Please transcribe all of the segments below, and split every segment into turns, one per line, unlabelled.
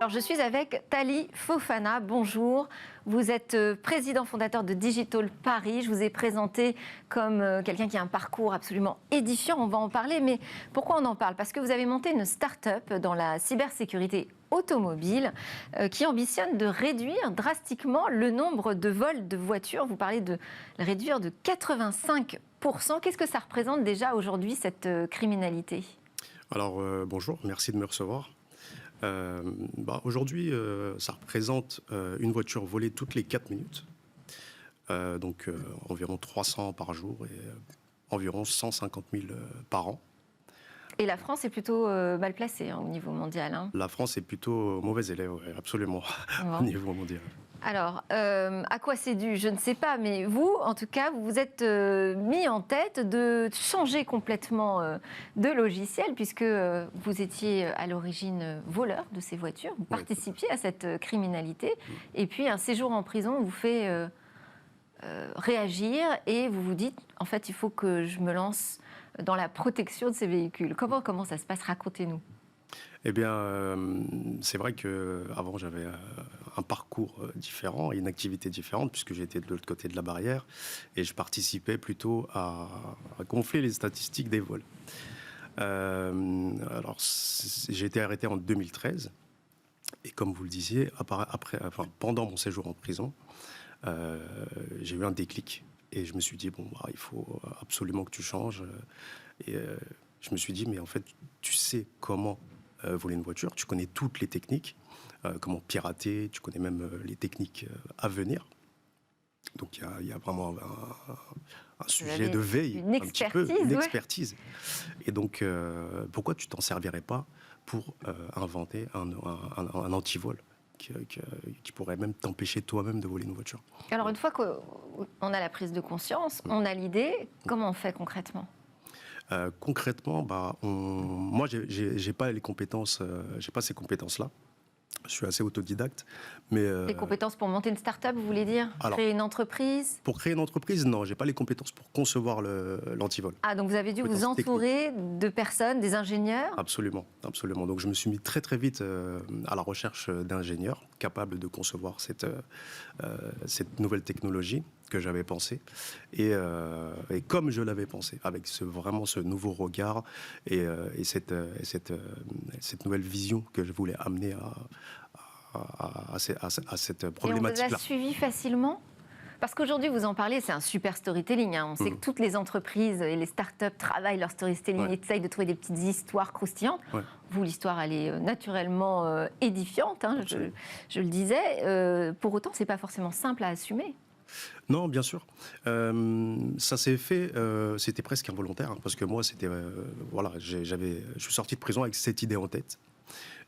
Alors, je suis avec Tali Fofana. Bonjour. Vous êtes président fondateur de Digital Paris. Je vous ai présenté comme quelqu'un qui a un parcours absolument édifiant. On va en parler. Mais pourquoi on en parle? Parce que vous avez monté une start-up dans la cybersécurité automobile qui ambitionne de réduire drastiquement le nombre de vols de voitures. Vous parlez de le réduire de 85%. Qu'est-ce que ça représente déjà aujourd'hui, cette criminalité?
Alors, bonjour, merci de me recevoir. Aujourd'hui, ça représente une voiture volée toutes les 4 minutes, donc environ 300 par jour et environ 150 000 par an.
Et la France est plutôt mal placée au niveau mondial.
La France est plutôt mauvais élève, ouais, absolument, au niveau mondial.
Alors, à quoi c'est dû? Je ne sais pas, mais vous, en tout cas, vous vous êtes mis en tête de changer complètement de logiciel, puisque vous étiez à l'origine voleur de ces voitures, vous participiez à cette criminalité, et puis un séjour en prison vous fait réagir, et vous vous dites, en fait, il faut que je me lance dans la protection de ces véhicules. Comment ça se passe? Racontez-nous.
Eh bien, c'est vrai qu'avant, j'avais un parcours différent et une activité différente, puisque j'étais de l'autre côté de la barrière, et je participais plutôt à gonfler les statistiques des vols. Alors, j'ai été arrêté en 2013, et comme vous le disiez, pendant mon séjour en prison, j'ai eu un déclic, et je me suis dit, il faut absolument que tu changes. Et je me suis dit, mais en fait, tu sais comment voler une voiture, tu connais toutes les techniques, comment pirater, tu connais même les techniques à venir. Donc il y a vraiment un sujet de veille,
une expertise,
une expertise. Et donc pourquoi tu t'en servirais pas pour inventer un antivol qui pourrait même t'empêcher toi-même de voler une voiture?
Alors une fois qu'on a la prise de conscience, on a l'idée, comment on fait concrètement?
Concrètement, moi, j'ai pas les compétences, j'ai pas ces compétences-là. Je suis assez autodidacte, mais
les compétences pour monter une start-up, vous voulez dire? Créer une entreprise?
Pour créer une entreprise, non, j'ai pas les compétences pour concevoir l'antivol.
Ah, donc vous avez dû vous entourer de personnes, des ingénieurs?
Absolument, absolument. Donc je me suis mis très très vite à la recherche d'ingénieurs capables de concevoir cette nouvelle technologie que j'avais pensée, et comme je l'avais pensé, avec vraiment ce nouveau regard et cette nouvelle vision que je voulais amener à cette problématique-là.
Et on vous a suivi facilement? Parce qu'aujourd'hui, vous en parlez, c'est un super storytelling. On sait que toutes les entreprises et les startups travaillent leur storytelling, essayent de trouver des petites histoires croustillantes. Vous, l'histoire, elle est naturellement édifiante, je le disais. Pour autant, ce n'est pas forcément simple à assumer.
Non, bien sûr. Ça s'est fait, c'était presque involontaire, parce que moi, c'était, je suis sorti de prison avec cette idée en tête.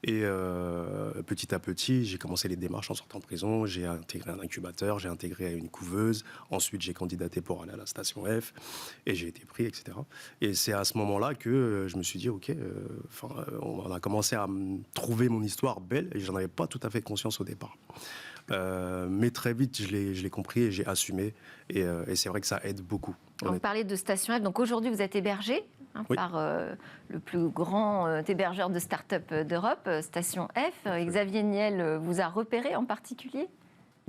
Et petit à petit, j'ai commencé les démarches en sortant de prison. J'ai intégré un incubateur, j'ai intégré une couveuse. Ensuite, j'ai candidaté pour aller à la station F et j'ai été pris, etc. Et c'est à ce moment-là que je me suis dit, OK, on a commencé à trouver mon histoire belle, et j'en avais pas tout à fait conscience au départ. Mais très vite, je l'ai compris et j'ai assumé. Et c'est vrai que ça aide beaucoup.
Vous parlez de Station F. Donc aujourd'hui, vous êtes hébergé par le plus grand hébergeur de start-up d'Europe, Station F. Xavier Niel vous a repéré en particulier?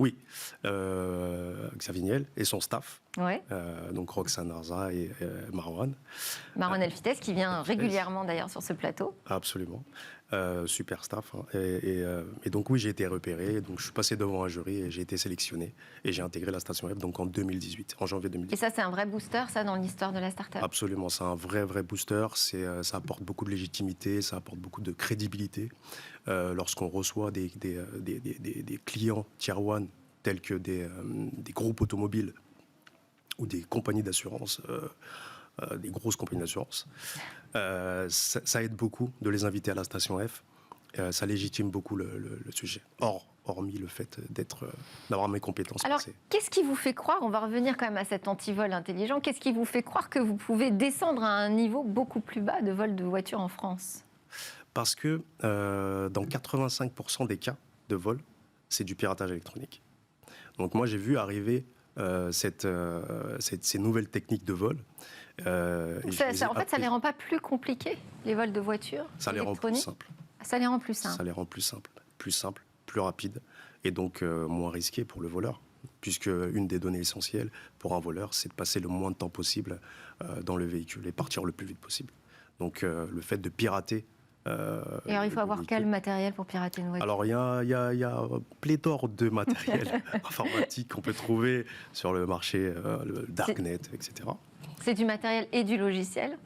Oui, Xavier Niel et son staff. Donc Roxane Arza et Marwan.
Marwan Elfites, qui vient régulièrement d'ailleurs sur ce plateau.
Absolument. Super staff. Et donc oui, j'ai été repéré. Donc je suis passé devant un jury et j'ai été sélectionné. Et j'ai intégré la Station F donc en 2018, en janvier 2018.
Et ça, c'est un vrai booster, ça, dans l'histoire de la start-up?
Absolument, c'est un vrai booster. Ça apporte beaucoup de légitimité, ça apporte beaucoup de crédibilité. Lorsqu'on reçoit des clients tier one, tels que des groupes automobiles ou des compagnies d'assurance, des grosses compagnies d'assurance, ça aide beaucoup de les inviter à la Station F. Ça légitime beaucoup le sujet. Hormis le fait d'avoir mes compétences.
Alors, qu'est-ce qui vous fait croire, on va revenir quand même à cet antivol intelligent, qu'est-ce qui vous fait croire que vous pouvez descendre à un niveau beaucoup plus bas de vol de voiture en France?
Parce que dans 85% des cas de vol, c'est du piratage électronique. Donc moi, j'ai vu arriver ces nouvelles techniques de vol.
En fait, ça ne les rend pas plus compliqués, les vols de voitures?
Ça les rend plus simples.
Ça les rend plus simples.
Ça les rend plus simples. plus simple, plus rapide et donc moins risqué pour le voleur. Puisque une des données essentielles pour un voleur, c'est de passer le moins de temps possible dans le véhicule et partir le plus vite possible. Donc le fait de pirater...
et alors il faut avoir quel matériel pour pirater une voiture?
Alors il y a pléthore de matériel informatique qu'on peut trouver sur le marché, le Darknet, etc.
C'est du matériel et du logiciel?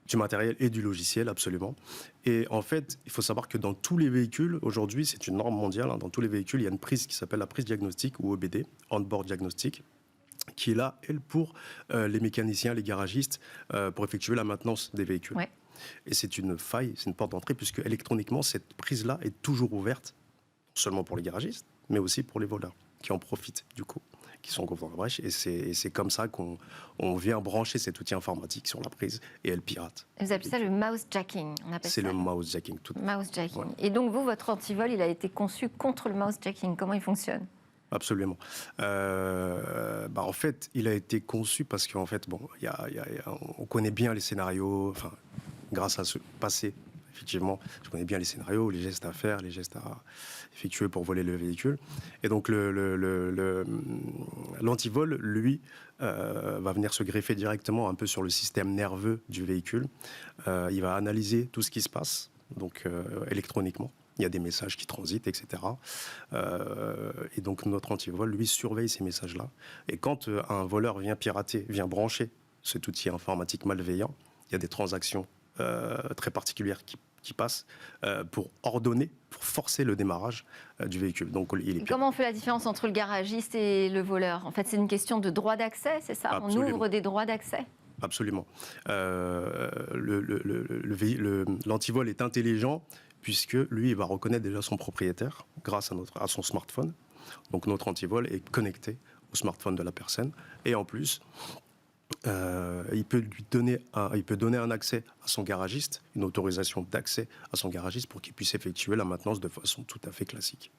Du matériel et du logiciel, absolument. Et en fait, il faut savoir que dans tous les véhicules, aujourd'hui, c'est une norme mondiale, dans tous les véhicules, il y a une prise qui s'appelle la prise diagnostique ou OBD, On-Board Diagnostic, qui est là, elle, pour les mécaniciens, les garagistes, pour effectuer la maintenance des véhicules.
Ouais.
Et c'est une faille, c'est une porte d'entrée, puisque électroniquement, cette prise-là est toujours ouverte, non seulement pour les garagistes, mais aussi pour les voleurs, qui en profitent, du coup, qui sont dans la brèche. Et c'est comme ça qu'on vient brancher cet outil informatique sur la prise, et elle pirate.
Vous appelez ça le mouse jacking?
C'est le mouse jacking, tout à fait.
Mouse jacking.
Ouais.
Et donc, vous, votre antivol, il a été conçu contre le mouse jacking. Comment il fonctionne?
Absolument. En fait, il a été conçu parce qu'en fait, on connaît bien les scénarios, enfin, grâce à ce passé, effectivement, je connais bien les scénarios, les gestes à faire, les gestes à effectuer pour voler le véhicule. Et donc, l'antivol, lui, va venir se greffer directement un peu sur le système nerveux du véhicule. Il va analyser tout ce qui se passe, donc électroniquement. Il y a des messages qui transitent, etc. Et donc, notre antivol, lui, surveille ces messages-là. Et quand un voleur vient pirater, vient brancher cet outil informatique malveillant, il y a des transactions très particulières qui passent pour ordonner, pour forcer le démarrage du véhicule. Donc,
comment on fait la différence entre le garagiste et le voleur? En fait, c'est une question de droit d'accès, c'est ça? Absolument. On ouvre des droits d'accès?
Absolument. L'antivol est intelligent puisque lui, il va reconnaître déjà son propriétaire grâce à son smartphone. Donc notre antivol est connecté au smartphone de la personne. Et en plus, il peut donner un accès à son garagiste, une autorisation d'accès à son garagiste pour qu'il puisse effectuer la maintenance de façon tout à fait classique.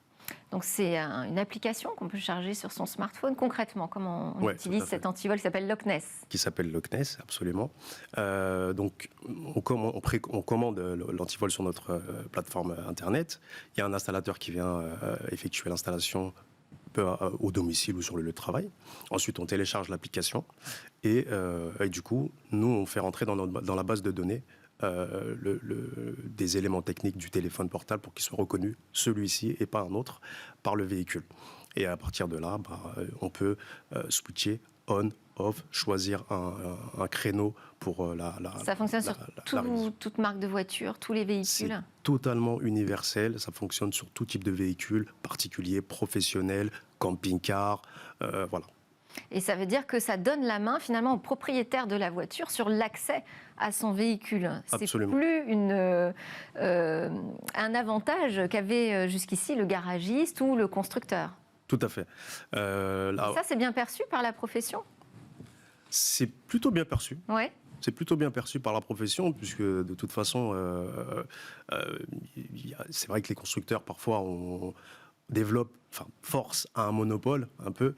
Donc c'est une application qu'on peut charger sur son smartphone. Concrètement, comment on utilise cet antivol qui s'appelle Loch Ness? Qui s'appelle
Loch Ness, absolument. Donc on commande l'antivol sur notre plateforme Internet. Il y a un installateur qui vient effectuer l'installation au domicile ou sur le lieu de travail. Ensuite, on télécharge l'application et du coup, nous, on fait rentrer dans la base de données des éléments techniques du téléphone portable pour qu'il soit reconnu, celui-ci et pas un autre, par le véhicule. Et à partir de là, on peut switcher on, off, choisir un créneau pour
Ça fonctionne sur toute marque de voiture, tous les véhicules?
C'est totalement universel, ça fonctionne sur tout type de véhicule, particulier, professionnel, camping-car, voilà.
Et ça veut dire que ça donne la main finalement au propriétaire de la voiture sur l'accès à son véhicule.
Absolument.
C'est plus un avantage qu'avait jusqu'ici le garagiste ou le constructeur.
Tout à fait.
Ça, c'est bien perçu par la profession?
C'est plutôt bien perçu.
Ouais.
C'est plutôt bien perçu par la profession, puisque de toute façon, c'est vrai que les constructeurs, parfois, forcent à un monopole, un peu,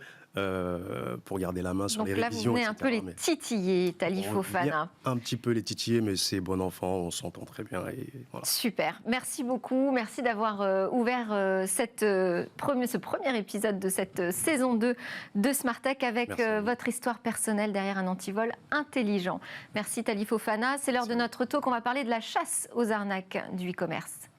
pour garder la main sur les révisions.
Donc là, vous venez un peu les titiller, Tali Fofana.
Un petit peu les titiller, mais c'est bon enfant, on s'entend très bien. Et voilà.
Super, merci beaucoup. Merci d'avoir ouvert ce premier épisode de cette saison 2 de Smartech avec votre histoire personnelle derrière un antivol intelligent. Merci Tali Fofana. C'est l'heure de notre talk. On va parler de la chasse aux arnaques du e-commerce.